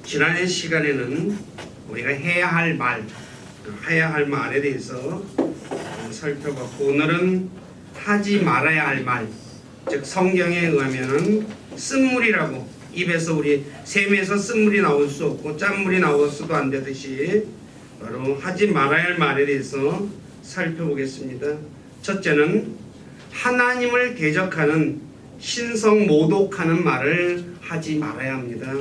지난 시간에는 우리가 해야 할 말에 대해서 살펴봤고, 오늘은 하지 말아야 할 말, 즉 성경에 의하면은 쓴물이라고, 입에서 우리 샘에서 쓴물이 나올 수 없고 짠물이 나와서도 안 되듯이 바로 하지 말아야 할 말에 대해서 살펴보겠습니다. 첫째는 하나님을 대적하는 신성 모독하는 말을 하지 말아야 합니다.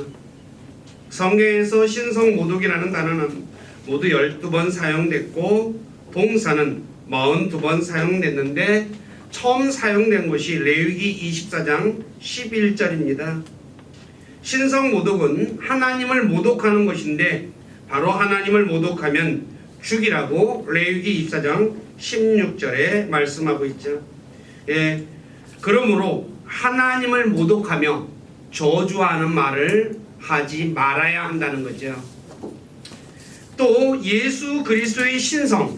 성경에서 신성 모독이라는 단어는 모두 12번 사용됐고 동사는 42번 사용됐는데 처음 사용된 것이 레위기 24장 11절입니다. 신성 모독은 하나님을 모독하는 것인데 바로 하나님을 모독하면 죽이라고 레위기 24장 16절에 말씀하고 있죠. 그러므로 하나님을 모독하며 저주하는 말을 하지 말아야 한다는 거죠. 또 예수 그리스도의 신성,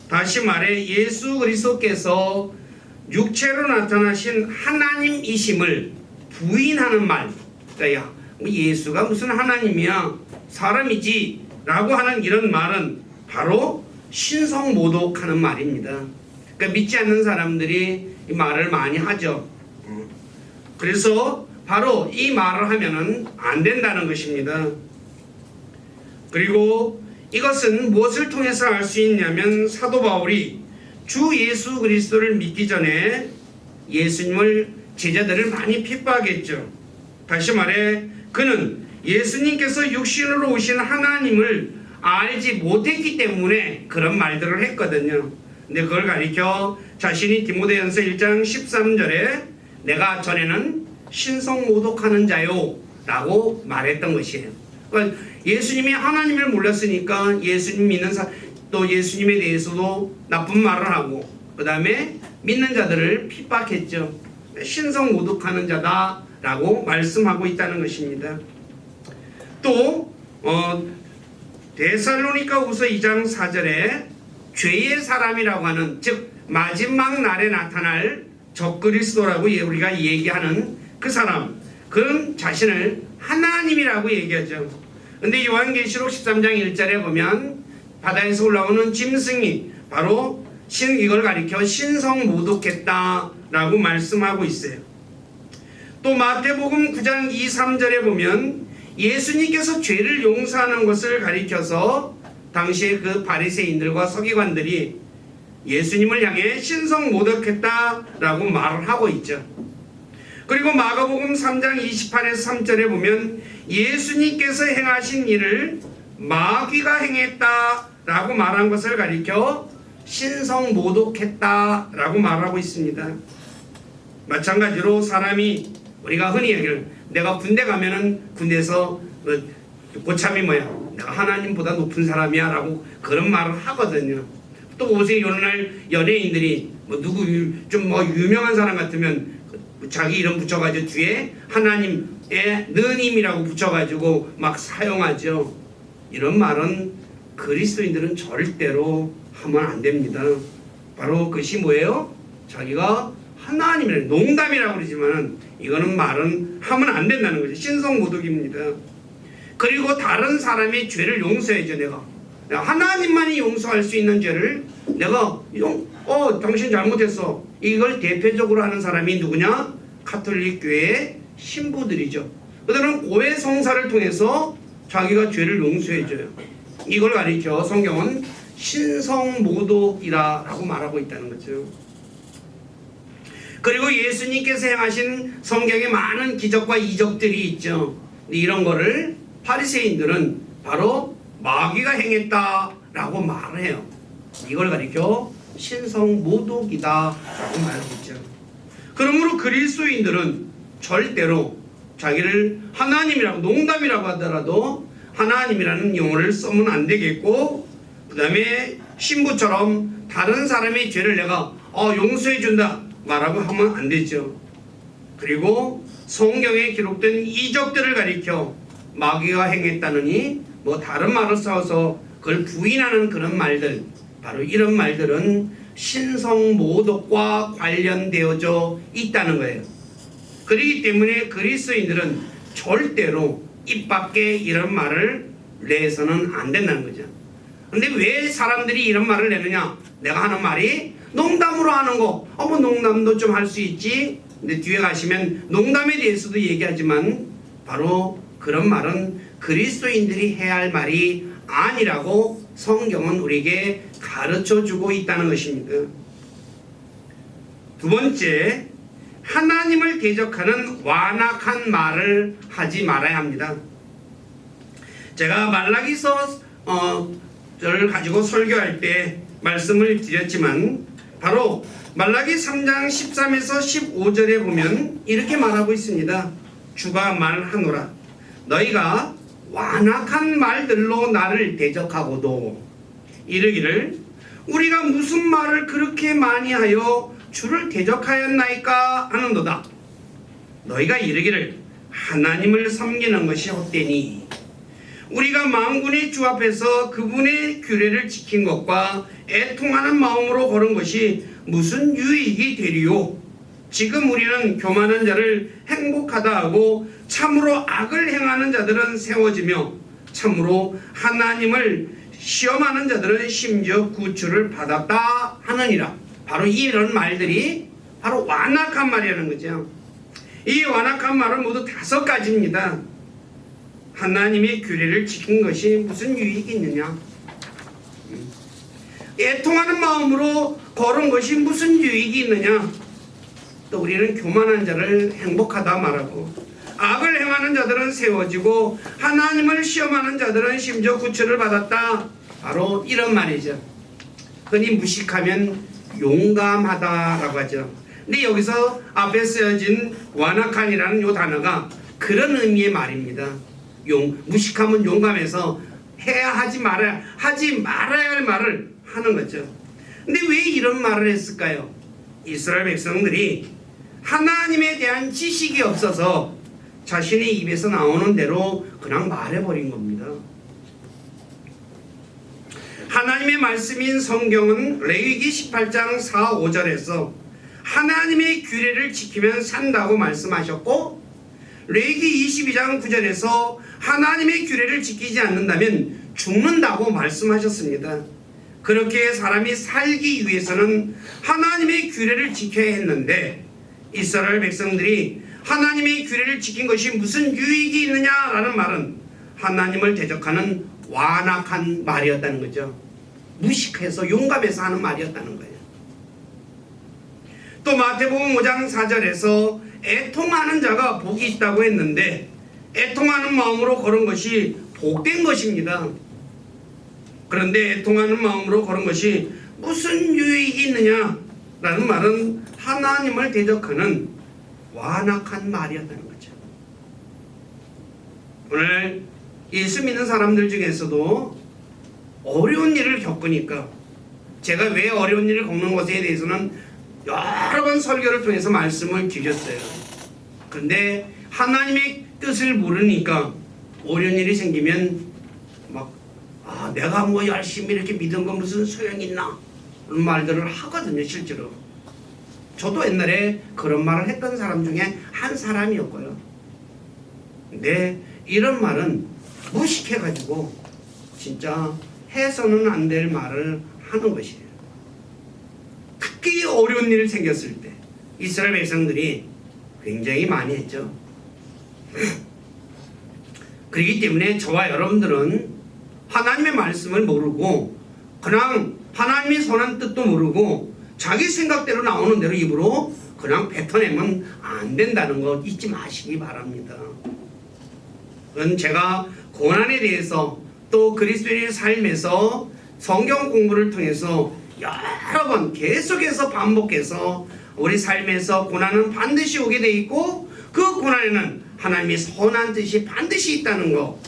다시 말해 예수 그리스도께서 육체로 나타나신 하나님이심을 부인하는 말, 야, 예수가 무슨 하나님이야, 사람이지 라고 하는 이런 말은 바로 신성 모독하는 말입니다. 그러니까 믿지 않는 사람들이 이 말을 많이 하죠. 그래서 바로 이 말을 하면은 안 된다는 것입니다. 그리고 이것은 무엇을 통해서 알 수 있냐면 사도 바울이 주 예수 그리스도를 믿기 전에 예수님을 제자들을 많이 핍박했죠. 다시 말해 그는 예수님께서 육신으로 오신 하나님을 알지 못했기 때문에 그런 말들을 했거든요. 근데 그걸 가리켜 자신이 디모데전서 1장 13절에 내가 전에는 신성 모독하는 자요 라고 말했던 것이에요. 그러니까 예수님이 하나님을 몰랐으니까 예수님 믿는 또 예수님에 대해서도 나쁜 말을 하고 그 다음에 믿는 자들을 핍박했죠. 신성 모독하는 자다 라고 말씀하고 있다는 것입니다. 또 데살로니가 후서 2장 4절에 죄의 사람이라고 하는, 즉 마지막 날에 나타날 적그리스도라고 우리가 얘기하는 그 사람, 그런 자신을 하나님이라고 얘기하죠. 근데 요한계시록 13장 1절에 보면 바다에서 올라오는 짐승이 바로 이걸 가리켜 신성 모독했다라고 말씀하고 있어요. 또 마태복음 9장 2, 3절에 보면 예수님께서 죄를 용서하는 것을 가리켜서 당시에 그 바리새인들과 서기관들이 예수님을 향해 신성 모독했다라고 말을 하고 있죠. 그리고 마가복음 3장 28에서 3절에 보면 예수님께서 행하신 일을 마귀가 행했다라고 말한 것을 가리켜 신성 모독했다라고 말하고 있습니다. 마찬가지로 사람이 우리가 흔히 얘기를, 내가 군대 가면은 군대에서 고참이 뭐야, 내가 하나님보다 높은 사람이야 라고 그런 말을 하거든요. 또 보세요, 오늘날 연예인들이 누구 좀 유명한 사람 같으면 자기 이름 붙여가지고 뒤에 하나님의 느님이라고 붙여가지고 막 사용하죠. 이런 말은 그리스도인들은 절대로 하면 안 됩니다. 바로 그것이 뭐예요? 자기가 하나님이라는, 농담이라고 그러지만 이거는 말은 하면 안 된다는 거죠. 신성 모독입니다. 그리고 다른 사람의 죄를 용서해줘. 내가 하나님만이 용서할 수 있는 죄를 내가 당신 잘못했어, 이걸 대표적으로 하는 사람이 누구냐? 가톨릭 교회의 신부들이죠. 그들은 고해 성사를 통해서 자기가 죄를 용서해줘요. 이걸 가리켜 성경은 신성 모독이라고 말하고 있다는 거죠. 그리고 예수님께서 행하신 성경에 많은 기적과 이적들이 있죠. 이런 거를 바리새인들은 바로 마귀가 행했다라고 말을 해요. 이걸 가리켜 신성 모독이다라고 말하고 있죠. 그러므로 그리스도인들은 절대로 자기를 하나님이라고, 농담이라고 하더라도 하나님이라는 용어를 쓰면 안 되겠고, 그 다음에 신부처럼 다른 사람의 죄를 내가 용서해 준다 말하고 하면 안 되죠. 그리고 성경에 기록된 이적들을 가리켜 마귀가 행했다느니 다른 말을 써서 그걸 부인하는 그런 말들, 바로 이런 말들은 신성 모독과 관련되어져 있다는 거예요. 그렇기 때문에 그리스도인들은 절대로 입 밖에 이런 말을 내서는 안 된다는 거죠. 근데 왜 사람들이 이런 말을 내느냐? 내가 하는 말이 농담으로 하는 거, 뭐 농담도 좀 할 수 있지. 근데 뒤에 가시면 농담에 대해서도 얘기하지만 바로 그런 말은 그리스도인들이 해야 할 말이 아니라고 성경은 우리에게 가르쳐 주고 있다는 것입니다. 두 번째, 하나님을 대적하는 완악한 말을 하지 말아야 합니다. 제가 말라기서를 가지고 설교할 때 말씀을 드렸지만 바로 말라기 3장 13에서 15절에 보면 이렇게 말하고 있습니다. 주가 말하노라. 너희가 완악한 말들로 나를 대적하고도 이르기를 우리가 무슨 말을 그렇게 많이 하여 주를 대적하였나이까 하는도다. 너희가 이르기를 하나님을 섬기는 것이 헛되니 우리가 만군의 주 앞에서 그분의 규례를 지킨 것과 애통하는 마음으로 걸은 것이 무슨 유익이 되리요. 지금 우리는 교만한 자를 행복하다 하고 참으로 악을 행하는 자들은 세워지며 참으로 하나님을 시험하는 자들은 심지어 구출을 받았다 하느니라. 바로 이런 말들이 바로 완악한 말이라는 거죠. 이 완악한 말은 모두 5가지입니다. 하나님의 규례를 지킨 것이 무슨 유익이 있느냐? 애통하는 마음으로 걸은 것이 무슨 유익이 있느냐? 또 우리는 교만한 자를 행복하다 말하고 악을 행하는 자들은 세워지고 하나님을 시험하는 자들은 심지어 구출을 받았다. 바로 이런 말이죠. 흔히 무식하면 용감하다라고 하죠. 근데 여기서 앞에 쓰여진 완악한이라는 이 단어가 그런 의미의 말입니다. 무식하면 용감해서 하지 말아야 할 말을 하는 거죠. 근데 왜 이런 말을 했을까요? 이스라엘 백성들이 하나님에 대한 지식이 없어서 자신의 입에서 나오는 대로 그냥 말해버린 겁니다. 하나님의 말씀인 성경은 레위기 18장 4, 5절에서 하나님의 규례를 지키면 산다고 말씀하셨고 레위기 22장 9절에서 하나님의 규례를 지키지 않는다면 죽는다고 말씀하셨습니다. 그렇게 사람이 살기 위해서는 하나님의 규례를 지켜야 했는데 이스라엘 백성들이 하나님의 규례를 지킨 것이 무슨 유익이 있느냐라는 말은 하나님을 대적하는 완악한 말이었다는 거죠. 무식해서 용감해서 하는 말이었다는 거예요. 또 마태복음 5장 4절에서 애통하는 자가 복이 있다고 했는데 애통하는 마음으로 걸은 것이 복된 것입니다. 그런데 애통하는 마음으로 걸은 것이 무슨 유익이 있느냐라는 말은 하나님을 대적하는 완악한 말이었다는 거죠. 오늘 예수 믿는 사람들 중에서도 어려운 일을 겪으니까 제가 왜 어려운 일을 겪는 것에 대해서는 여러 번 설교를 통해서 말씀을 드렸어요. 그런데 하나님의 뜻을 모르니까 어려운 일이 생기면 내가 뭐 열심히 이렇게 믿은 건 무슨 소용이 있나 그런 말들을 하거든요. 실제로 저도 옛날에 그런 말을 했던 사람 중에 한 사람이었고요. 근데 이런 말은 무식해가지고 진짜 해서는 안 될 말을 하는 것이에요. 특히 어려운 일이 생겼을 때 이스라엘 백성들이 굉장히 많이 했죠. 그렇기 때문에 저와 여러분들은 하나님의 말씀을 모르고 그냥 하나님의 선한 뜻도 모르고 자기 생각대로 나오는 대로 입으로 그냥 뱉어내면 안 된다는 거 잊지 마시기 바랍니다. 그건 제가 고난에 대해서 또 그리스도인의 삶에서 성경 공부를 통해서 여러 번 계속해서 반복해서 우리 삶에서 고난은 반드시 오게 돼 있고 그 고난에는 하나님의 선한 뜻이 반드시 있다는 거,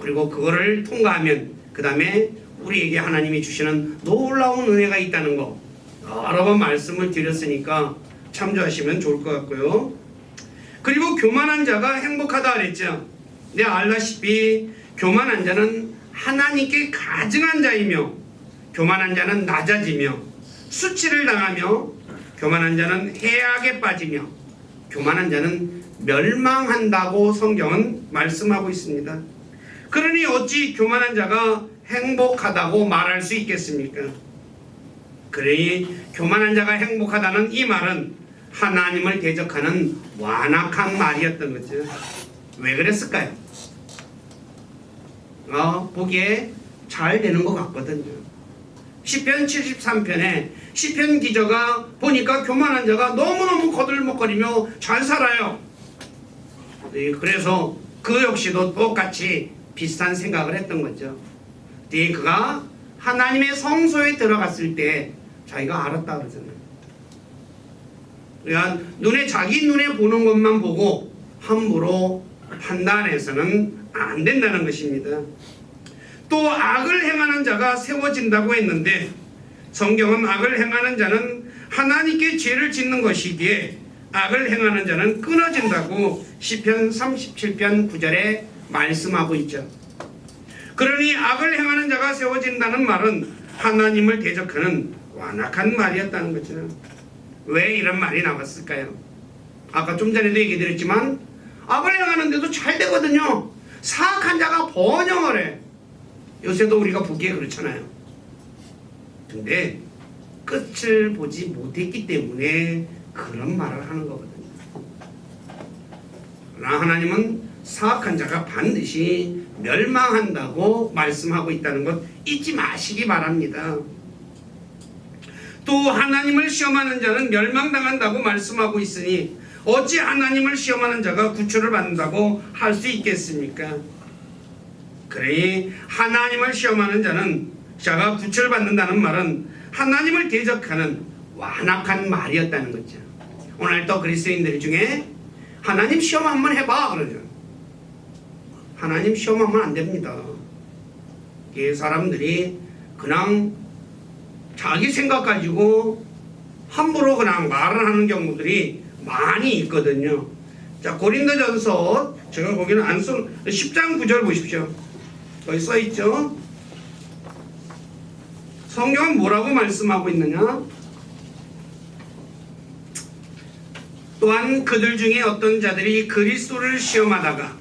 그리고 그거를 통과하면 그 다음에 우리에게 하나님이 주시는 놀라운 은혜가 있다는 거 여러 번 말씀을 드렸으니까 참조하시면 좋을 것 같고요. 그리고 교만한 자가 행복하다 그랬죠. 네, 알다시피 교만한 자는 하나님께 가증한 자이며 교만한 자는 낮아지며 수치를 당하며 교만한 자는 해악에 빠지며 교만한 자는 멸망한다고 성경은 말씀하고 있습니다. 그러니 어찌 교만한 자가 행복하다고 말할 수 있겠습니까? 그러니 교만한 자가 행복하다는 이 말은 하나님을 대적하는 완악한 말이었던 거죠. 왜 그랬을까요? 보기에 잘 되는 것 같거든요. 시편 73편에 시편 기자가 보니까 교만한 자가 너무너무 거들먹거리며 잘 살아요. 그래서 그 역시도 똑같이 비슷한 생각을 했던 거죠. 그가 하나님의 성소에 들어갔을 때 자기가 알았다 그러잖아요. 그러니까 자기 눈에 보는 것만 보고 함부로 판단해서는 안 된다는 것입니다. 또 악을 행하는 자가 세워진다고 했는데 성경은 악을 행하는 자는 하나님께 죄를 짓는 것이기에 악을 행하는 자는 끊어진다고 시편 37편 9절에 말씀하고 있죠. 그러니 악을 행하는 자가 세워진다는 말은 하나님을 대적하는 완악한 말이었다는 거죠. 왜 이런 말이 나왔을까요? 아까 좀 전에도 얘기 드렸지만 악을 행하는데도 잘 되거든요. 사악한 자가 번영을 해. 요새도 우리가 보기에 그렇잖아요. 근데 끝을 보지 못했기 때문에 그런 말을 하는 거거든요. 그러나 하나님은 사악한 자가 반드시 멸망한다고 말씀하고 있다는 것 잊지 마시기 바랍니다. 또 하나님을 시험하는 자는 멸망당한다고 말씀하고 있으니 어찌 하나님을 시험하는 자가 구출을 받는다고 할 수 있겠습니까? 그러니 하나님을 시험하는 자가 구출을 받는다는 말은 하나님을 대적하는 완악한 말이었다는 거죠. 오늘 또 그리스도인들 중에 하나님 시험 한번 해봐 그러죠. 하나님 시험하면 안 됩니다. 이 사람들이 그냥 자기 생각 가지고 함부로 그냥 말을 하는 경우들이 많이 있거든요. 자, 고린도전서 제가 거기는 안 써 10장 9절 보십시오. 거기 써 있죠. 성경은 뭐라고 말씀하고 있느냐? 또한 그들 중에 어떤 자들이 그리스도를 시험하다가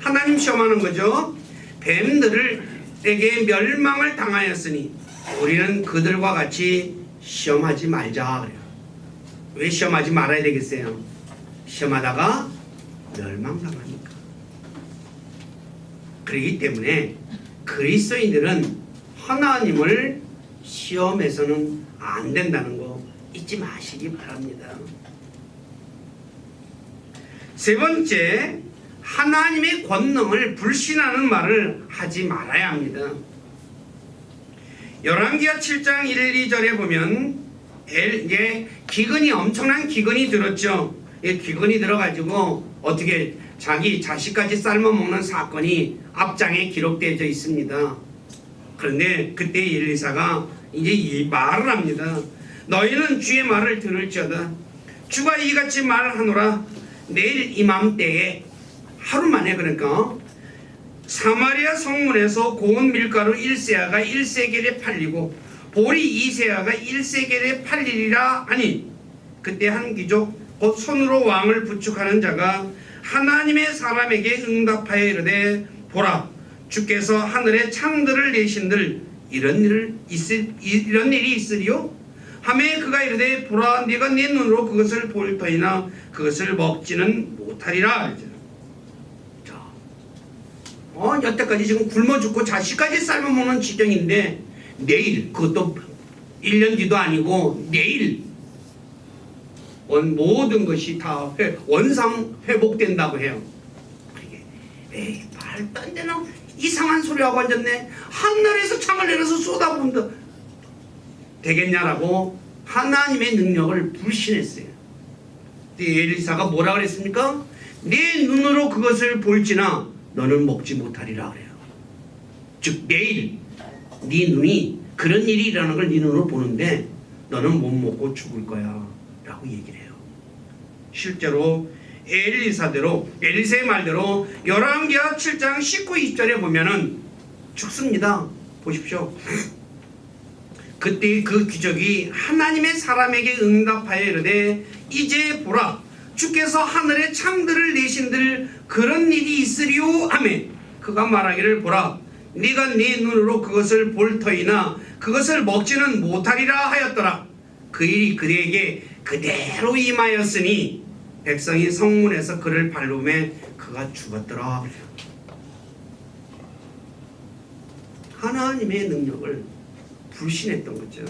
하나님 시험하는 거죠. 뱀들에게 멸망을 당하였으니 우리는 그들과 같이 시험하지 말자 그래요. 왜 시험하지 말아야 되겠어요? 시험하다가 멸망당하니까. 그렇기 때문에 그리스도인들은 하나님을 시험해서는 안 된다는 거 잊지 마시기 바랍니다. 세 번째, 하나님의 권능을 불신하는 말을 하지 말아야 합니다. 열왕기하 7장 1, 2절에 보면 기근이 엄청난 기근이 들었죠. 기근이 들어가지고 어떻게 자기 자식까지 삶아 먹는 사건이 앞장에 기록되어 있습니다. 그런데 그때 엘리사가 이제 이 말을 합니다. 너희는 주의 말을 들을지어다. 주가 이같이 말하노라. 내일 이맘때에 하루 만에 그러니까 사마리아 성문에서 고운 밀가루 1세아가 1세겔에 팔리고 보리 2세아가 1세겔에 팔리리라 하니 그때 한 귀족 곧 손으로 왕을 부축하는 자가 하나님의 사람에게 응답하여 이르되 보라 주께서 하늘에 창들을 내신들 이런 일이 있으리요? 하매 그가 이르되 보라 네가 네 눈으로 그것을 볼 터이나 그것을 먹지는 못하리라. 자, 여태까지 지금 굶어 죽고 자식까지 삶아 먹는 지경인데 내일 그것도 1년 뒤도 아니고 내일 모든 것이 다 원상 회복된다고 해요. 에이 말도 안 되는 이상한 소리하고 앉았네. 하늘에서 창을 내려서 쏟아부은다 되겠냐라고 하나님의 능력을 불신했어요. 엘리사가 뭐라 그랬습니까? 네 눈으로 그것을 볼지나 너는 먹지 못하리라 그래요. 즉 내일 네 눈이 그런 일이 일어나는 걸 네 눈으로 보는데 너는 못 먹고 죽을 거야 라고 얘기를 해요. 실제로 엘리사의 말대로 열왕기하 7장 19, 20절에 보면은 죽습니다. 보십시오. 그때 그 귀족이 하나님의 사람에게 응답하여 이르되 이제 보라 주께서 하늘의 창들을 내신들 그런 일이 있으리요 하매 그가 말하기를 보라 네가 네 눈으로 그것을 볼 터이나 그것을 먹지는 못하리라 하였더라. 그 일이 그대에게 그대로 임하였으니 백성이 성문에서 그를 밟음에 그가 죽었더라. 하나님의 능력을 불신했던 거죠.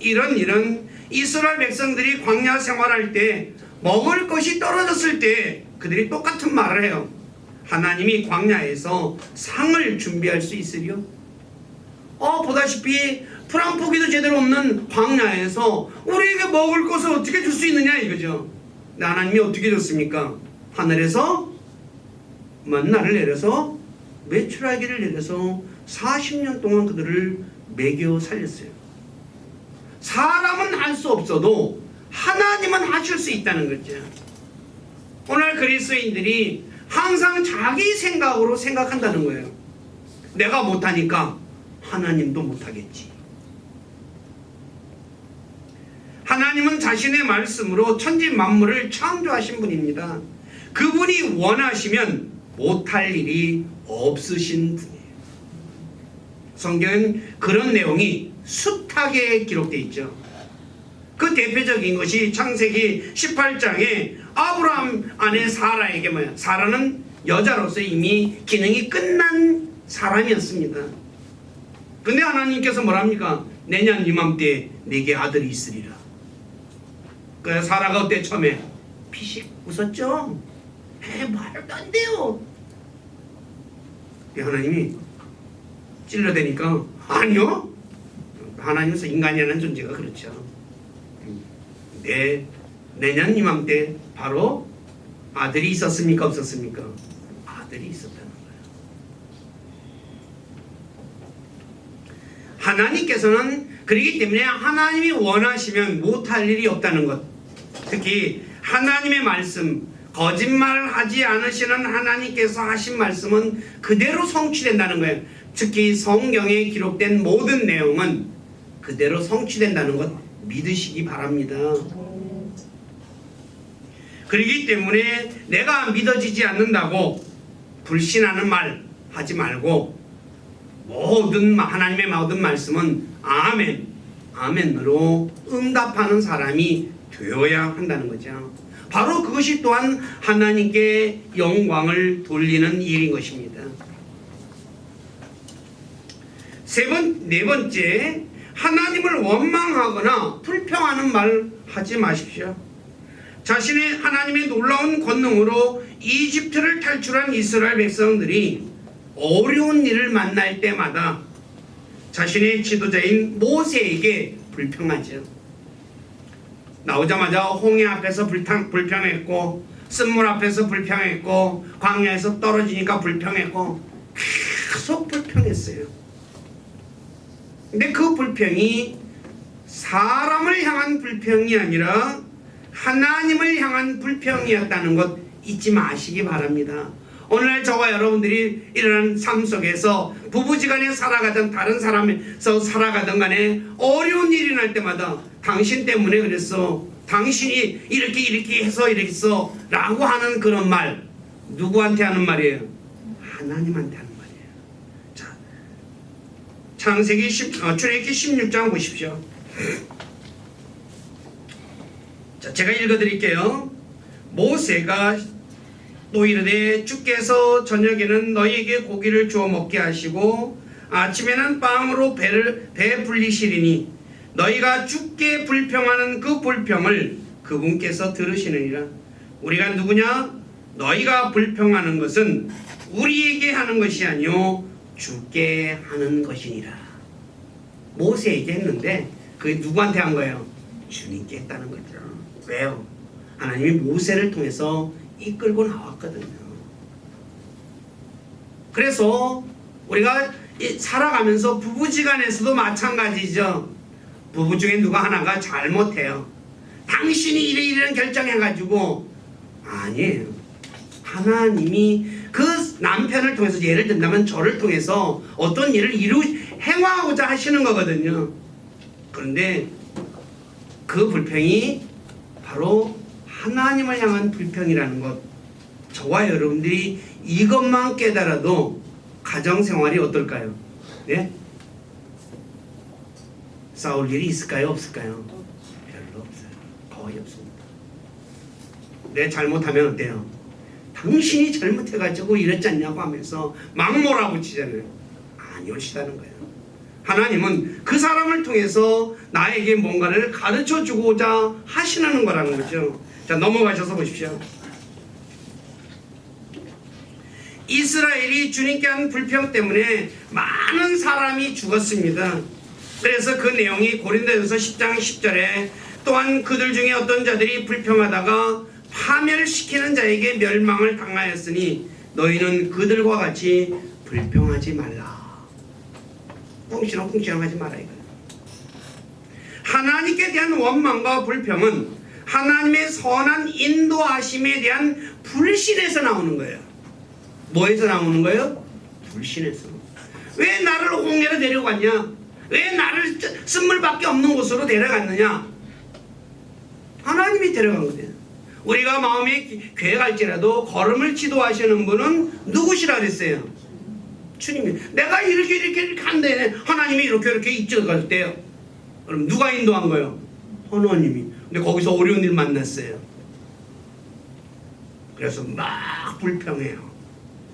이런 일은 이스라엘 백성들이 광야 생활할 때 먹을 것이 떨어졌을 때 그들이 똑같은 말을 해요. 하나님이 광야에서 상을 준비할 수 있으리요? 보다시피 풀 한 포기도 제대로 없는 광야에서 우리에게 먹을 것을 어떻게 줄 수 있느냐 이거죠. 근데 하나님이 어떻게 줬습니까? 하늘에서 만나를 내려서 메추라기를 내려서 40년 동안 그들을 먹여 살렸어요. 사람은 할 수 없어도 하나님은 하실 수 있다는 거죠. 오늘 그리스도인들이 항상 자기 생각으로 생각한다는 거예요. 내가 못하니까 하나님도 못하겠지. 하나님은 자신의 말씀으로 천지 만물을 창조하신 분입니다. 그분이 원하시면 못할 일이 없으신 분이에요. 성경은 그런 내용이 숱하게 기록되어 있죠. 그 대표적인 것이 창세기 18장에 아브라함 아내 사라에게 사라는 여자로서 이미 기능이 끝난 사람이었습니다. 근데 하나님께서 뭐랍니까? 내년 이맘때 내게 아들이 있으리라. 그래서 사라가 어때? 처음에 피식 웃었죠? 말도 안 돼요. 하나님이 찔러대니까 아니요. 하나님은 인간이라는 존재가 그렇죠. 내년 이맘때 바로 아들이 있었습니까? 없었습니까? 아들이 있었다는 거예요. 하나님께서는 그렇기 때문에 하나님이 원하시면 못할 일이 없다는 것. 특히 하나님의 말씀, 거짓말을 하지 않으시는 하나님께서 하신 말씀은 그대로 성취된다는 거예요. 특히 성경에 기록된 모든 내용은 그대로 성취된다는 것 믿으시기 바랍니다. 그렇기 때문에 내가 믿어지지 않는다고 불신하는 말 하지 말고 모든 하나님의 모든 말씀은 아멘, 아멘으로 응답하는 사람이 되어야 한다는 거죠. 바로 그것이 또한 하나님께 영광을 돌리는 일인 것입니다. 네 번째, 하나님을 원망하거나 불평하는 말 하지 마십시오. 자신의 하나님의 놀라운 권능으로 이집트를 탈출한 이스라엘 백성들이 어려운 일을 만날 때마다 자신의 지도자인 모세에게 불평하죠. 나오자마자 홍해 앞에서 불평했고, 쓴물 앞에서 불평했고, 광야에서 떨어지니까 불평했고, 계속 불평했어요. 근데 그 불평이 사람을 향한 불평이 아니라 하나님을 향한 불평이었다는 것 잊지 마시기 바랍니다. 오늘 저와 여러분들이 일어난 삶 속에서 부부지간에 살아가든 다른 사람에서 살아가든 간에 어려운 일이 날 때마다 당신 때문에 그랬어, 당신이 이렇게 해서 이랬어 라고 하는 그런 말, 누구한테 하는 말이에요? 하나님한테 하는 말이에요. 자, 창세기 출애굽기 16장 보십시오. 자, 제가 읽어드릴게요. 모세가 또 이르되 주께서 저녁에는 너희에게 고기를 주어 먹게 하시고 아침에는 빵으로 배 불리시리니 너희가 주께 불평하는 그 불평을 그분께서 들으시느니라. 우리가 누구냐? 너희가 불평하는 것은 우리에게 하는 것이 아니요 주께 하는 것이니라. 모세에게 했는데 그게 누구한테 한 거예요? 주님께 했다는 거죠. 왜요? 하나님이 모세를 통해서 이끌고 나왔거든요. 그래서 우리가 살아가면서 부부지간에서도 마찬가지죠. 부부 중에 누가 하나가 잘못해요. 당신이 이런 결정해가지고, 아니에요. 하나님이 그 남편을 통해서, 예를 든다면 저를 통해서 어떤 일을 행하고자 하시는 거거든요. 그런데 그 불평이 바로 하나님을 향한 불평이라는 것, 저와 여러분들이 이것만 깨달아도 가정생활이 어떨까요? 네? 싸울 일이 있을까요? 없을까요? 별로 없어요. 거의 없습니다. 내 잘못하면 어때요? 당신이 잘못해가지고 이랬지 않냐고 하면서 막 몰아붙이잖아요. 아니오시다는 거예요. 하나님은 그 사람을 통해서 나에게 뭔가를 가르쳐주고자 하시는 거라는 거죠. 자, 넘어가셔서 보십시오. 이스라엘이 주님께 한 불평 때문에 많은 사람이 죽었습니다. 그래서 그 내용이 고린도전서 10장 10절에 또한 그들 중에 어떤 자들이 불평하다가 파멸시키는 자에게 멸망을 당하였으니 너희는 그들과 같이 불평하지 말라. 꿍시렁꿍시렁 하지 마라 이거예요. 하나님께 대한 원망과 불평은 하나님의 선한 인도하심에 대한 불신에서 나오는 거예요. 뭐에서 나오는 거예요? 불신에서. 왜 나를 홍해로 데려갔냐? 왜 나를 쓴물밖에 없는 곳으로 데려갔느냐? 하나님이 데려간 거예요. 우리가 마음에 괴갈지라도 걸음을 지도하시는 분은 누구시라 그랬어요? 주님이. 내가 이렇게 한데 하나님이 이렇게 이끌어갔대요. 그럼 누가 인도한 거예요? 하나님이. 근데 거기서 어려운 일 만났어요. 그래서 막 불평해요.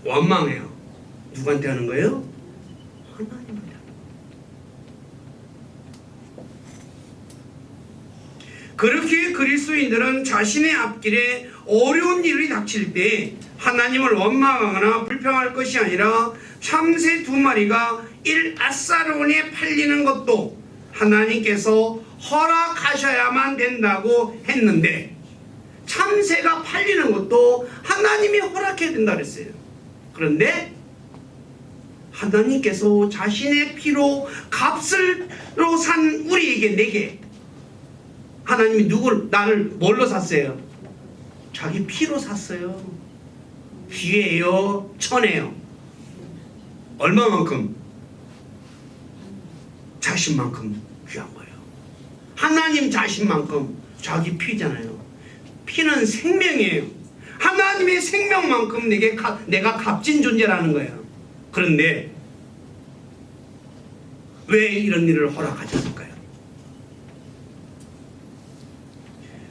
원망해요. 누구한테 하는 거예요? 하나님한테. 그렇게 그리스도인들은 자신의 앞길에 어려운 일이 닥칠 때 하나님을 원망하거나 불평할 것이 아니라 참새 2마리가 아사론에 팔리는 것도 하나님께서 허락하셔야만 된다고 했는데 참새가 팔리는 것도 하나님이 허락해야 된다 그랬어요. 그런데 하나님께서 자신의 피로 값으로 산 우리에게 내게 하나님이 나를 뭘로 샀어요? 자기 피로 샀어요. 귀해요? 천해요? 얼마만큼? 자신만큼 귀한 거예요. 하나님 자신만큼 자기 피잖아요. 피는 생명이에요. 하나님의 생명만큼 내가 값진 존재라는 거예요. 그런데 왜 이런 일을 허락하셨을까요?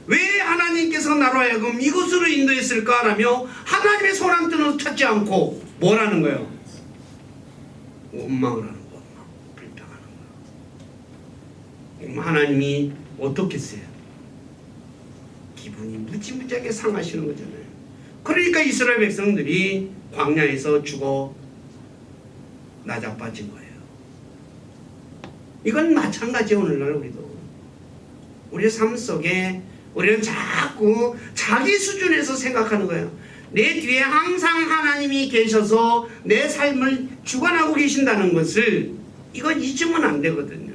왜 하나님께서 나로 하여금 이곳으로 인도했을까라며 하나님의 손안 뜻을 찾지 않고 뭐라는 거예요? 원망을 하는 거예요. 불평하는 거예요. 하나님이 어떻겠어요? 기분이 무지무지하게 상하시는 거잖아요. 그러니까 이스라엘 백성들이 광야에서 죽어 나자빠진 거예요. 이건 마찬가지예요. 오늘날 우리의 삶 속에 우리는 자꾸 자기 수준에서 생각하는 거예요. 내 뒤에 항상 하나님이 계셔서 내 삶을 주관하고 계신다는 것을 이건 잊으면 안 되거든요.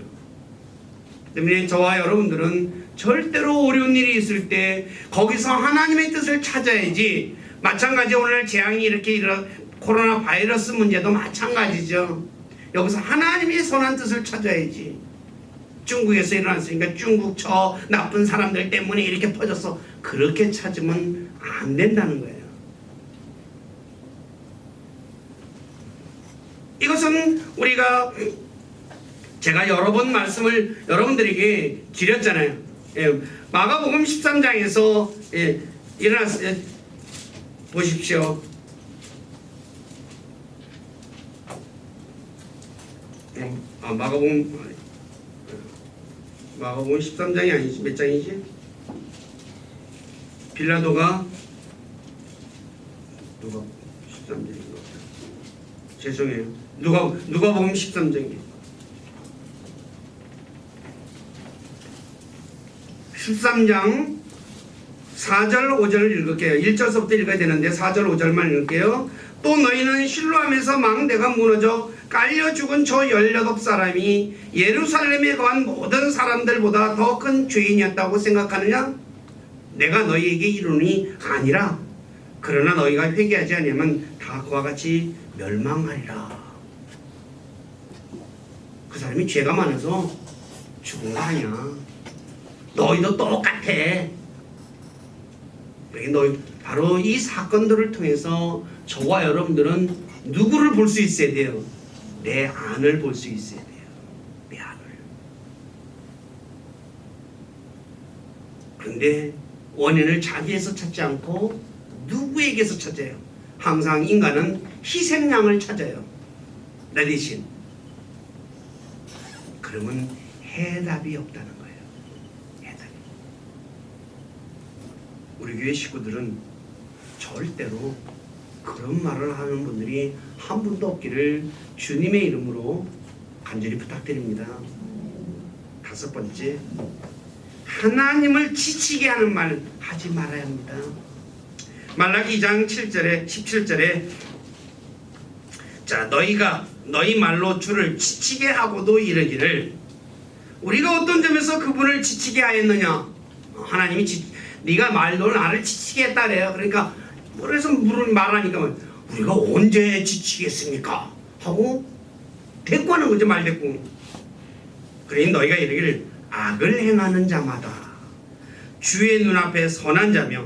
때문에 저와 여러분들은 절대로 어려운 일이 있을 때 거기서 하나님의 뜻을 찾아야지. 마찬가지 오늘 재앙이 이렇게 코로나 바이러스 문제도 마찬가지죠. 여기서 하나님의 선한 뜻을 찾아야지. 중국에서 일어났으니까 중국 저 나쁜 사람들 때문에 이렇게 퍼져서 그렇게 찾으면 안 된다는 거예요. 이것은 제가 여러 번 말씀을 여러분들에게 드렸잖아요. 예, 마가복음 13장에서 일어났어요. 보십시오. 마가복음 13장이 아니지 몇 장이지? 빌라도가 누가 13장인가? 죄송해요. 누가복음 13장이에요. 13장 4절 5절을 읽을게요. 1절서부터 읽어야 되는데 4절 5절만 읽을게요. 또 너희는 실로암에서 망대가 무너져 깔려 죽은 저 18사람이 예루살렘에 거한 모든 사람들보다 더 큰 죄인이었다고 생각하느냐? 내가 너희에게 이르노니 아니라. 그러나 너희가 회개하지 아니하면 다 그와 같이 멸망하리라. 그 사람이 죄가 많아서 죽은 거 아니야. 너희도 똑같아. 바로 이 사건들을 통해서 저와 여러분들은 누구를 볼 수 있어야 돼요? 내 안을 볼 수 있어야 돼요. 내 안을. 그런데 원인을 자기에서 찾지 않고 누구에게서 찾아요? 항상 인간은 희생양을 찾아요. 나 대신. 그러면 해답이 없다는 거예요. 해답이. 우리 교회 식구들은 절대로 그런 말을 하는 분들이 한 분도 없기를 주님의 이름으로 간절히 부탁드립니다. 다섯 번째, 하나님을 지치게 하는 말 하지 말아야 합니다. 말라기 2장 7절에 17절에 자, 너희가 너희 말로 주를 지치게 하고도 이르기를. 우리가 어떤 점에서 그분을 지치게 하였느냐? 하나님이 네가 말로 나를 지치게 했다래요. 그러니까 그래서 말하니까 우리가 언제 지치겠습니까? 하고 대꾸하는 거죠. 말대꾸. 그러니 너희가 이르기를 악을 행하는 자마다 주의 눈앞에 선한 자며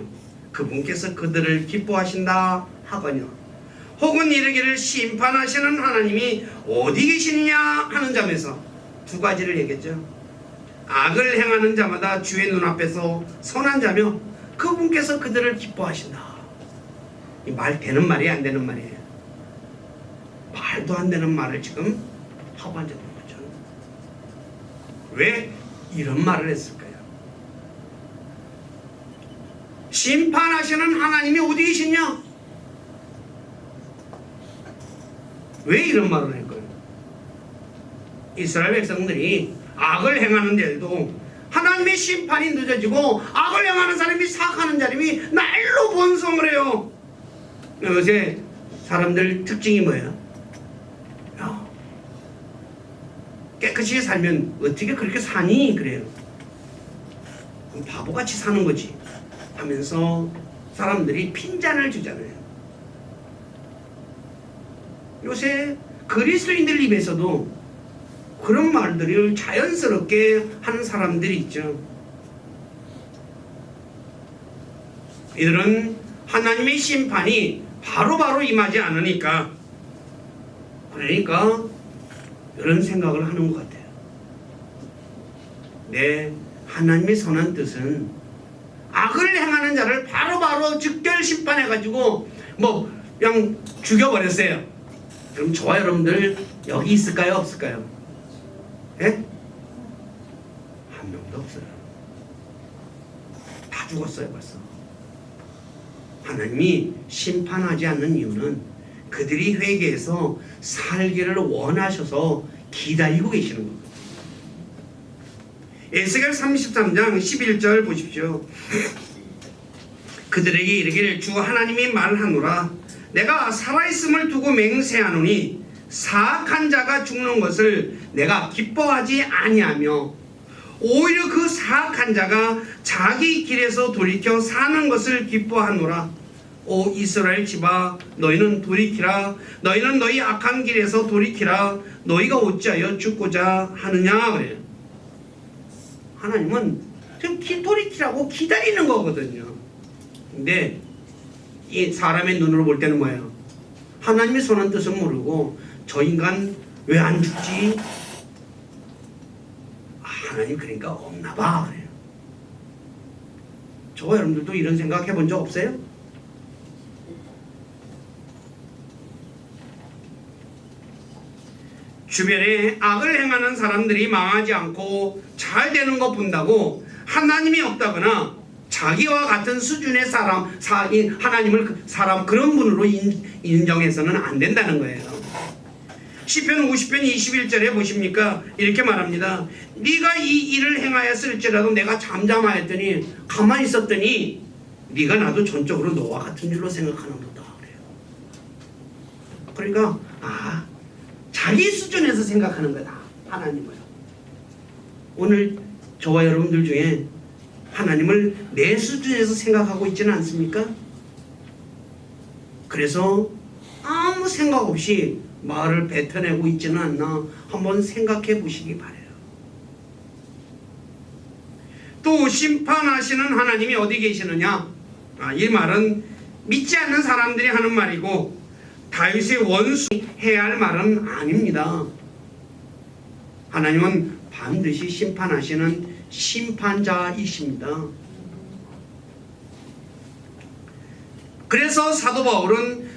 그분께서 그들을 기뻐하신다 하거냐. 혹은 이르기를 심판하시는 하나님이 어디 계시느냐 하는 점에서 두 가지를 얘기했죠. 악을 행하는 자마다 주의 눈앞에서 선한 자며 그분께서 그들을 기뻐하신다. 이 말 되는 말이 안 되는 말이에요. 말도 안 되는 말을 지금 하고 앉는 거죠. 왜 이런 말을 했을까요? 심판하시는 하나님이 어디 계시냐? 왜 이런 말을 할까요? 이스라엘 백성들이 악을 행하는 데도 하나님의 심판이 늦어지고 악을 행하는 사람이 사악하는 사람이 날로 번성을 해요. 요새 사람들 특징이 뭐예요? 야, 깨끗이 살면 어떻게 그렇게 사니? 그래요. 그럼 바보같이 사는 거지 하면서 사람들이 핀잔을 주잖아요. 요새 그리스도인들 입에서도 그런 말들을 자연스럽게 하는 사람들이 있죠. 이들은 하나님의 심판이 바로바로 임하지 않으니까, 그러니까 이런 생각을 하는 것 같아요. 네, 하나님의 선한 뜻은 악을 행하는 자를 바로바로 즉결 심판해가지고 그냥 죽여버렸어요. 그럼 저와 여러분들 여기 있을까요? 없을까요? 예? 한 명도 없어요. 다 죽었어요 벌써. 하나님이 심판하지 않는 이유는 그들이 회개해서 살기를 원하셔서 기다리고 계시는 겁니다. 에스겔 33장 11절 보십시오. 그들에게 이르기를 주 하나님이 말하노라. 내가 살아있음을 두고 맹세하노니 사악한 자가 죽는 것을 내가 기뻐하지 아니하며 오히려 그 사악한 자가 자기 길에서 돌이켜 사는 것을 기뻐하노라. 오 이스라엘 집아 너희는 돌이키라. 너희는 너희 악한 길에서 돌이키라. 너희가 어찌하여 죽고자 하느냐 그래요. 하나님은 지금 돌이키라고 기다리는 거거든요. 근데 이 사람의 눈으로 볼 때는 뭐예요? 하나님의 선한 뜻은 모르고 저 인간 왜 안 죽지? 하나님 그러니까 없나 봐 그래요. 저와 여러분들도 이런 생각 해본 적 없어요? 주변에 악을 행하는 사람들이 망하지 않고 잘 되는 거 본다고 하나님이 없다거나 자기와 같은 수준의 하나님을 사람 그런 분으로 인정해서는 안 된다는 거예요. 시편 50편 21절에 보십니까? 이렇게 말합니다. 네가 이 일을 행하였을지라도 내가 잠잠하였더니 가만히 있었더니 네가 나도 전적으로 너와 같은 줄로 생각하는도다 그래요. 그러니까 자기 수준에서 생각하는 거다 하나님을. 오늘 저와 여러분들 중에 하나님을 내 수준에서 생각하고 있지는 않습니까? 그래서 아무 생각 없이 말을 뱉어내고 있지는 않나 한번 생각해 보시기 바래요. 또 심판하시는 하나님이 어디 계시느냐? 이 말은 믿지 않는 사람들이 하는 말이고 다윗의 원수 해야 할 말은 아닙니다. 하나님은 반드시 심판하시는 심판자이십니다. 그래서 사도 바울은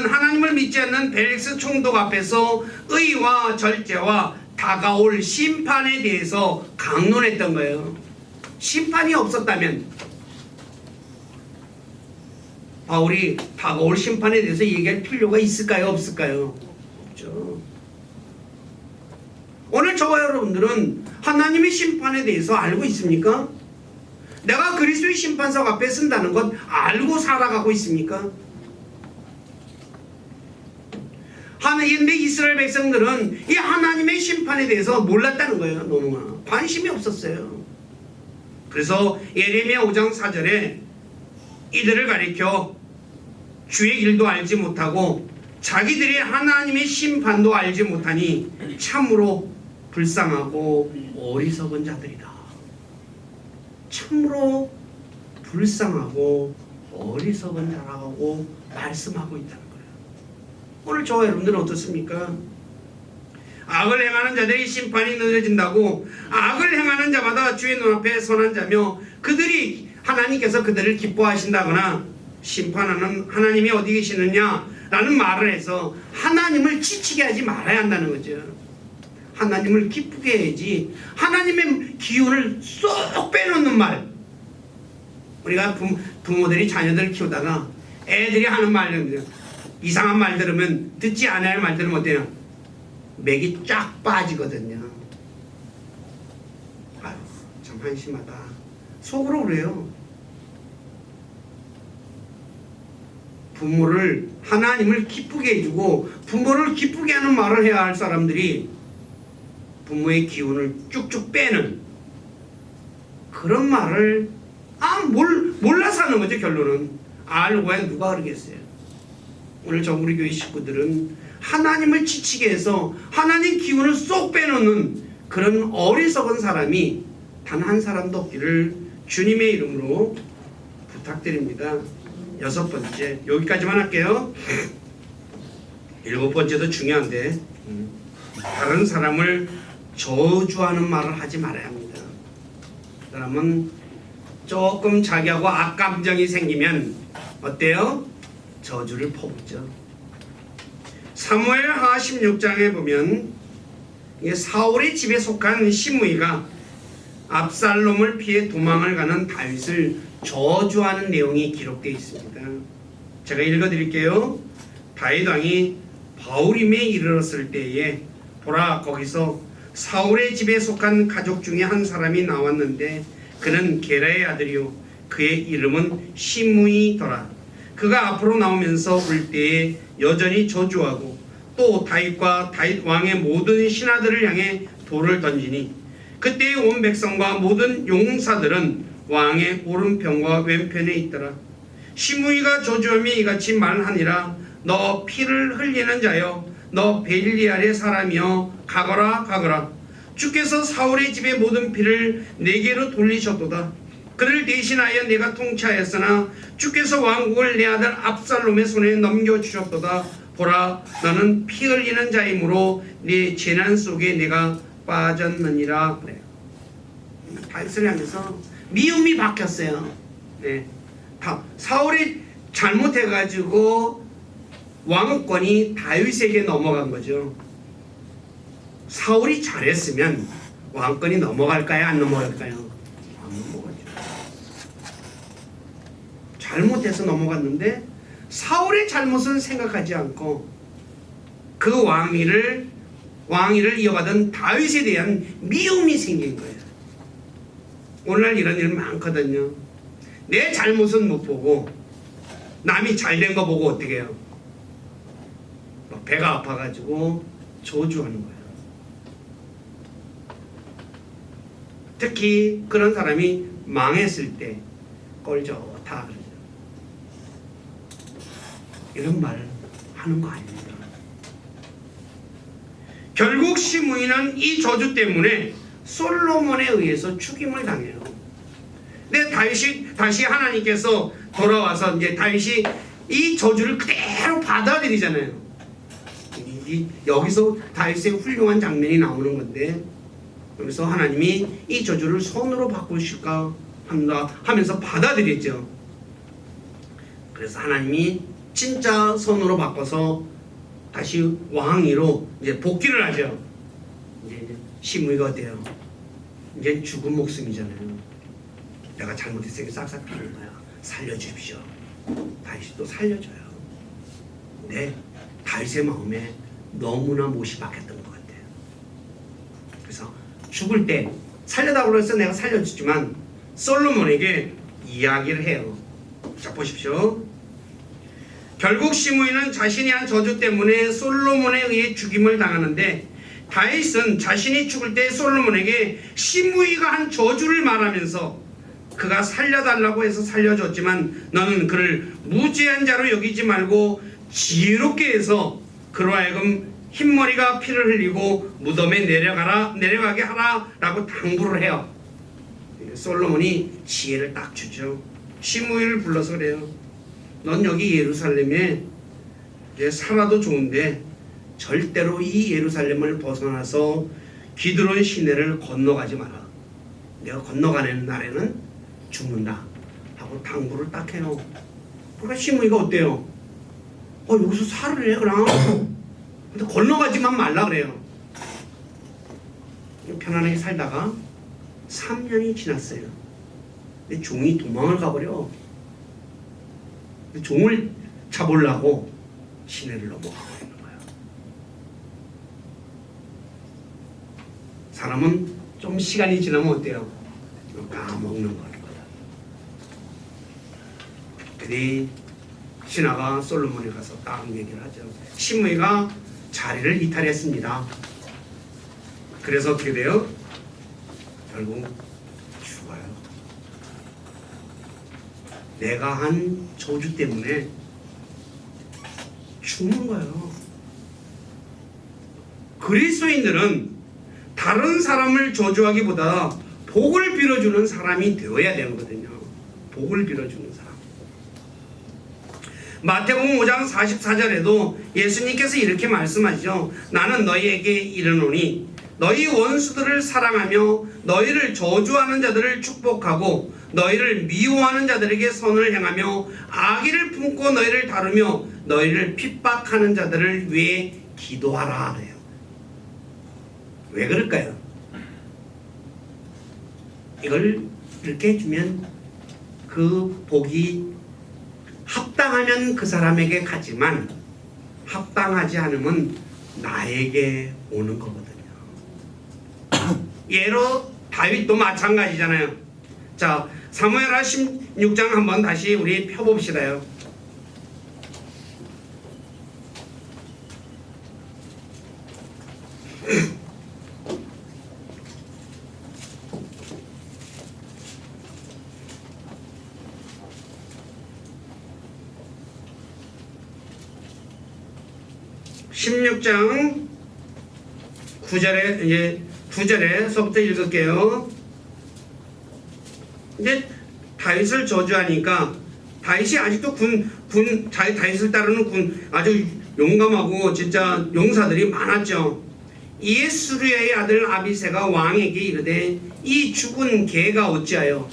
하나님을 믿지 않는 벨릭스 총독 앞에서 의와 절제와 다가올 심판에 대해서 강론했던 거예요. 심판이 없었다면 바울이 다가올 심판에 대해서 얘기할 필요가 있을까요? 없을까요? 없죠. 오늘 저와 여러분들은 하나님의 심판에 대해서 알고 있습니까? 내가 그리스도의 심판석 앞에 쓴다는 것 알고 살아가고 있습니까? 근데 이스라엘 백성들은 이 하나님의 심판에 대해서 몰랐다는 거예요. 너무나 관심이 없었어요. 그래서 예레미야 5장 4절에 이들을 가리켜 주의 길도 알지 못하고 자기들이 하나님의 심판도 알지 못하니 참으로 불쌍하고 어리석은 자들이다. 참으로 불쌍하고 어리석은 자라고 말씀하고 있다는 거예요. 오늘 저와 여러분들은 어떻습니까? 악을 행하는 자들이 심판이 늦어진다고 악을 행하는 자마다 주의 눈앞에 선한 자며 그들이 하나님께서 그들을 기뻐하신다거나 심판하는 하나님이 어디 계시느냐 라는 말을 해서 하나님을 지치게 하지 말아야 한다는 거죠. 하나님을 기쁘게 해야지 하나님의 기운을 쏙 빼놓는 말. 우리가 부모들이 자녀들을 키우다가 애들이 하는 말들 이상한 말 들으면 듣지 않아야 할 말 들으면 어때요? 맥이 쫙 빠지거든요. 아유 참 한심하다. 속으로 그래요. 부모를 하나님을 기쁘게 해주고 부모를 기쁘게 하는 말을 해야 할 사람들이 부모의 기운을 쭉쭉 빼는 그런 말을 몰라서 하는 거죠. 결론은 알고 해 누가 그러겠어요. 오늘 저 우리 교회 식구들은 하나님을 지치게 해서 하나님 기운을 쏙 빼놓는 그런 어리석은 사람이 단 한 사람도 없기를 주님의 이름으로 부탁드립니다. 6번째 여기까지만 할게요. 7번째도 중요한데 다른 사람을 저주하는 말을 하지 말아야 합니다. 그 사람은 조금 자기하고 악감정이 생기면 어때요? 저주를 퍼붓죠. 사무엘하 16장에 보면 사울의 집에 속한 시므이가 압살롬을 피해 도망을 가는 다윗을 저주하는 내용이 기록되어 있습니다. 제가 읽어드릴게요. 다윗 왕이 바후림에 이르렀을 때에 보라 거기서 사울의 집에 속한 가족 중에 한 사람이 나왔는데 그는 게라의 아들이요 그의 이름은 시므이더라. 그가 앞으로 나오면서 울 때에 여전히 저주하고 또 다윗과 다윗 왕의 모든 신하들을 향해 돌을 던지니 그때의 온 백성과 모든 용사들은 왕의 오른편과 왼편에 있더라. 시므이가 저주하며 이같이 말하니라. 너 피를 흘리는 자여 너 벨리알의 사람이여 가거라 가거라. 주께서 사울의 집의 모든 피를 내게로 돌리셨도다. 그를 대신하여 내가 통치하였으나 주께서 왕국을 내 아들 압살롬의 손에 넘겨주셨도다. 보라 너는 피 흘리는 자이므로 네 재난 속에 내가 빠졌느니라. 그래요. 다윗을 향해서 미움이 박혔어요. 네. 사울이 잘못해가지고 왕권이 다윗에게 넘어간 거죠. 사울이 잘했으면 왕권이 넘어갈까요? 안 넘어갈까요? 안 넘어가죠. 잘못해서 넘어갔는데 사울의 잘못은 생각하지 않고 그 왕위를 이어받은 다윗에 대한 미움이 생긴 거예요. 오늘날 이런 일 많거든요. 내 잘못은 못 보고 남이 잘된 거 보고 어떻게 해요? 막 배가 아파가지고 저주하는 거예요. 특히 그런 사람이 망했을 때 꼴 좋다 그러죠. 이런 말 하는 거 아닙니다. 결국 시므이는 이 저주 때문에 솔로몬에 의해서 죽임을 당해요. 근데 다시 하나님께서 돌아와서 이제 다윗이 이 저주를 그대로 받아들이잖아요. 여기서 다윗의 훌륭한 장면이 나오는 건데, 그래서 하나님이 이 저주를 손으로 바꾸실까 한다 하면서 받아들였죠. 그래서 하나님이 진짜 손으로 바꿔서 다시 왕위로 이제 복귀를 하죠. 이제 시므이가 어때요? 이제 죽은 목숨이잖아요. 내가 잘못했으니까 싹싹 비는 거야. 살려주십시오. 다윗이 또 살려줘요. 근데 다윗의 마음에 너무나 못이 박혔던 것 같아요. 그래서 죽을 때 살려달라고 해서 내가 살려주지만 솔로몬에게 이야기를 해요. 자, 보십시오. 결국 시므이는 자신이 한 저주 때문에 솔로몬에 의해 죽임을 당하는데, 다윗은 자신이 죽을 때 솔로몬에게 시므이가 한 저주를 말하면서 그가 살려달라고 해서 살려줬지만 너는 그를 무죄한 자로 여기지 말고 지혜롭게 해서 그로 하여금 흰머리가 피를 흘리고 무덤에 내려가게 하라라고 당부를 해요. 솔로몬이 지혜를 딱 주죠. 시므이를 불러서 그래요. 넌 여기 예루살렘에 이제 살아도 좋은데 절대로 이 예루살렘을 벗어나서 기드론 시내를 건너가지 마라. 내가 건너가는 날에는 죽는다 하고 당부를 딱 해요. 그러니까 시므이가 어때요? 여기서 살으래 그럼. 근데 건너가지만 말라 그래요. 편안하게 살다가 3년이 지났어요. 근데 종이 도망을 가버려. 근데 종을 잡으려고 시내를 넘어가고 있는 거야. 사람은 좀 시간이 지나면 어때요? 까먹는 거야. 그래 신하가 솔로몬에 가서 딱 얘기를 하죠. 시므이가 자리를 이탈했습니다. 그래서 어떻게 돼요? 결국 죽어요. 내가 한 저주 때문에 죽는 거예요. 그리스도인들은 다른 사람을 저주하기보다 복을 빌어주는 사람이 되어야 되거든요. 복을 빌어주는 사람. 마태복음 5장 44절에도 예수님께서 이렇게 말씀하시죠. 나는 너희에게 이르노니 너희 원수들을 사랑하며 너희를 저주하는 자들을 축복하고 너희를 미워하는 자들에게 선을 행하며 악의를 품고 너희를 다루며 너희를 핍박하는 자들을 위해 기도하라 그래요. 왜 그럴까요? 이걸 이렇게 해주면 그 복이 합당하면 그 사람에게 가지만 합당하지 않으면 나에게 오는 거거든요. 예로 다윗도 마찬가지잖아요. 자, 사무엘하 16장 한번 다시 우리 펴봅시다요. (16장) 9절에 이제 9절에서부터 읽을게요. 이제 다윗을 저주하니까 다윗이 아직도 다윗을 따르는 아주 용감하고 진짜 용사들이 많았죠. 이에 수르야의 아들 아비새가 왕에게 이르되 이 죽은 개가 어찌하여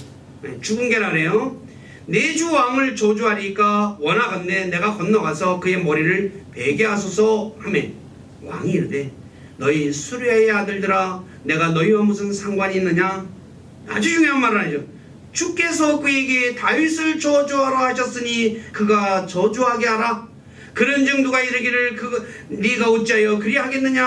죽은 개라네요. 내 주 왕을 저주하리까 원하건대 내가 건너가서 그의 머리를 베게 하소서 하매 왕이 이르되 너희 수르야의 아들들아 내가 너희와 무슨 상관이 있느냐. 아주 중요한 말을 하죠. 주께서 그에게 다윗을 저주하라 하셨으니 그가 저주하게 하라. 그런즉 누가 이르기를 네가 어찌하여 그리하였느냐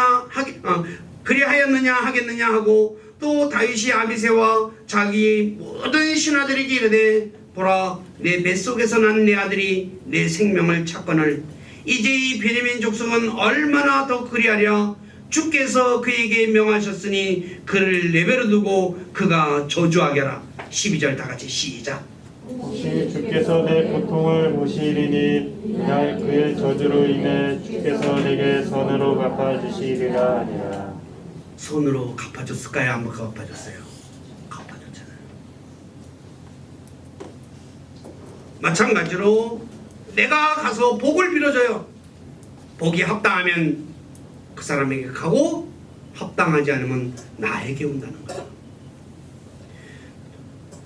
하겠느냐 하고 또 다윗이 아비새와 자기 모든 신하들에게 이르되 보라 내 뱃속에서 난 내 아들이 내 생명을 찾거늘 이제 이 베냐민 족속은 얼마나 더 그리하랴. 주께서 그에게 명하셨으니 그를 내버려 두고 그가 저주하게 하라. 12절 다같이 시작. 혹시 주께서 내 고통을 보시리니 그날 그의 저주로 인해 주께서 내게 선으로 갚아주시리라 하니라. 손으로 갚아줬을까요? 안 갚아줬어요? 갚아줬잖아요. 마찬가지로 내가 가서 복을 빌어줘요. 복이 합당하면 그 사람에게 가고 합당하지 않으면 나에게 온다는 거예요.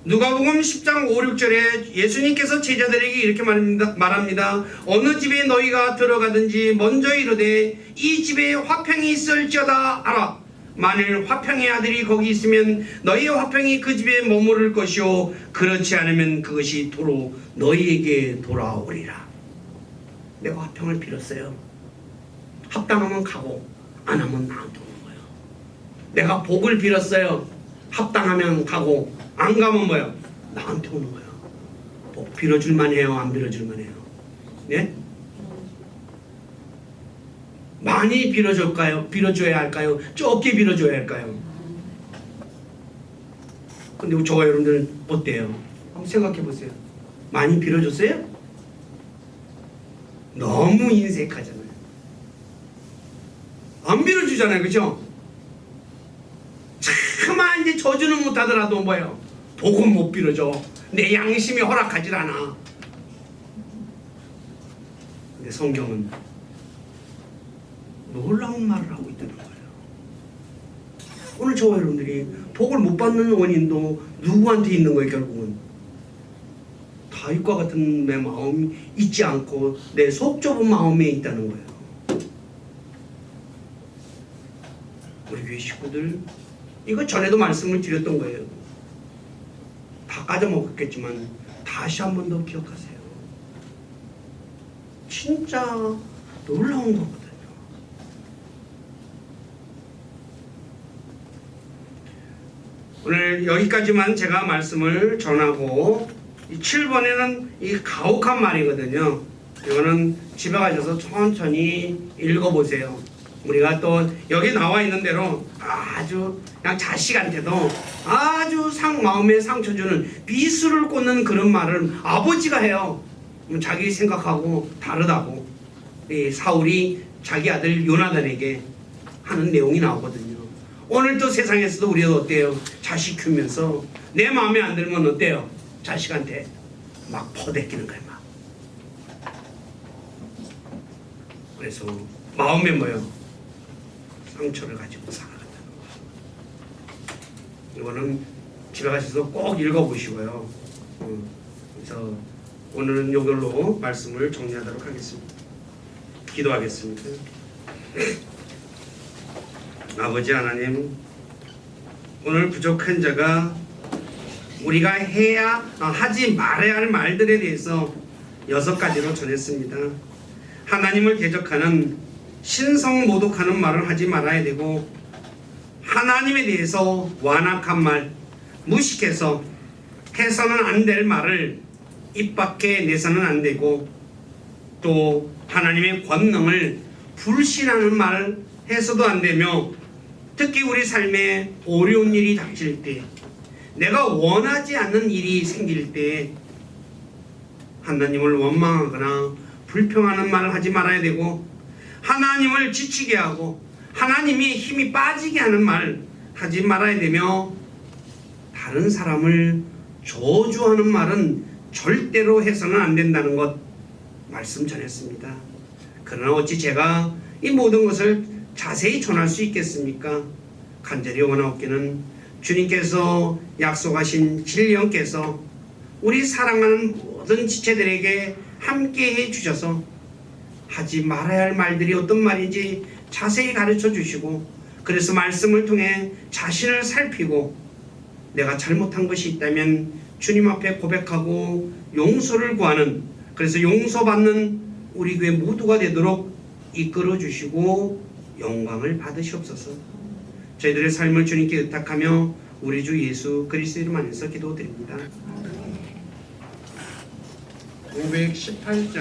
누가복음 10장 5, 6절에 예수님께서 제자들에게 이렇게 말합니다. 어느 집에 너희가 들어가든지 먼저 이르되 이 집에 화평이 있을지어다 하라. 만일 화평의 아들이 거기 있으면 너희의 화평이 그 집에 머무를 것이요 그렇지 않으면 그것이 도로 너희에게 돌아오리라. 내가 화평을 빌었어요. 합당하면 가고 안 하면 나한테 오는 거예요. 내가 복을 빌었어요. 합당하면 가고 안 가면 뭐예요? 나한테 오는 거예요. 복 빌어줄만 해요? 안 빌어줄만 해요? 네? 많이 빌어줄까요? 빌어줘야 할까요? 적게 빌어줘야 할까요? 근데 저와 여러분들은 어때요? 한번 생각해 보세요. 많이 빌어줬어요? 너무 인색하잖아요. 안 빌어주잖아요. 그죠? 차마 이제 저주는 못하더라도 뭐예요? 복은 못 빌어줘. 내 양심이 허락하질 않아. 근데 성경은 놀라운 말을 하고 있다는 거예요. 오늘 저와 여러분들이 복을 못 받는 원인도 누구한테 있는 거예요? 결국은 다윗과 같은 내 마음이 있지 않고 내 속 좁은 마음에 있다는 거예요. 우리 교회 식구들 이거 전에도 말씀을 드렸던 거예요. 다 까져먹었겠지만 다시 한 번 더 기억하세요. 진짜 놀라운 거거든요. 오늘 여기까지만 제가 말씀을 전하고 이 7번에는 이 가혹한 말이거든요. 이거는 집에 가셔서 천천히 읽어보세요. 우리가 또 여기 나와 있는 대로 아주 그냥 자식한테도 아주 마음에 상처 주는 비수를 꽂는 그런 말을 아버지가 해요. 자기 생각하고 다르다고 이 사울이 자기 아들 요나단에게 하는 내용이 나오거든요. 오늘도 세상에서도 우리가 어때요? 자식 키우면서 내 마음에 안 들면 어때요? 자식한테 막 퍼대끼는 거예요. 막. 그래서 마음에 뭐예요? 상처를 가지고 살아간다는 거예요. 이거는 집에 가셔서 꼭 읽어보시고요. 그래서 오늘은 이걸로 말씀을 정리하도록 하겠습니다. 기도하겠습니다. 아버지 하나님, 오늘 부족한 자가 우리가 하지 말아야 할 말들에 대해서 6가지로 전했습니다. 하나님을 대적하는 신성모독하는 말을 하지 말아야 되고, 하나님에 대해서 완악한 말, 무식해서 해서는 안 될 말을 입 밖에 내서는 안 되고, 또 하나님의 권능을 불신하는 말을 해서도 안 되며, 특히 우리 삶에 어려운 일이 닥칠 때, 내가 원하지 않는 일이 생길 때 하나님을 원망하거나 불평하는 말을 하지 말아야 되고, 하나님을 지치게 하고 하나님이 힘이 빠지게 하는 말 하지 말아야 되며, 다른 사람을 저주하는 말은 절대로 해서는 안 된다는 것 말씀 전했습니다. 그러나 어찌 제가 이 모든 것을 자세히 전할 수 있겠습니까? 간절히 원하옵기는 주님께서 약속하신 진령께서 우리 사랑하는 모든 지체들에게 함께해 주셔서 하지 말아야 할 말들이 어떤 말인지 자세히 가르쳐 주시고, 그래서 말씀을 통해 자신을 살피고 내가 잘못한 것이 있다면 주님 앞에 고백하고 용서를 구하는, 그래서 용서받는 우리 교회 모두가 되도록 이끌어 주시고 영광을 받으시옵소서. 저희들의 삶을 주님께 의탁하며 우리 주 예수 그리스도 이름 안에서 기도드립니다. 518장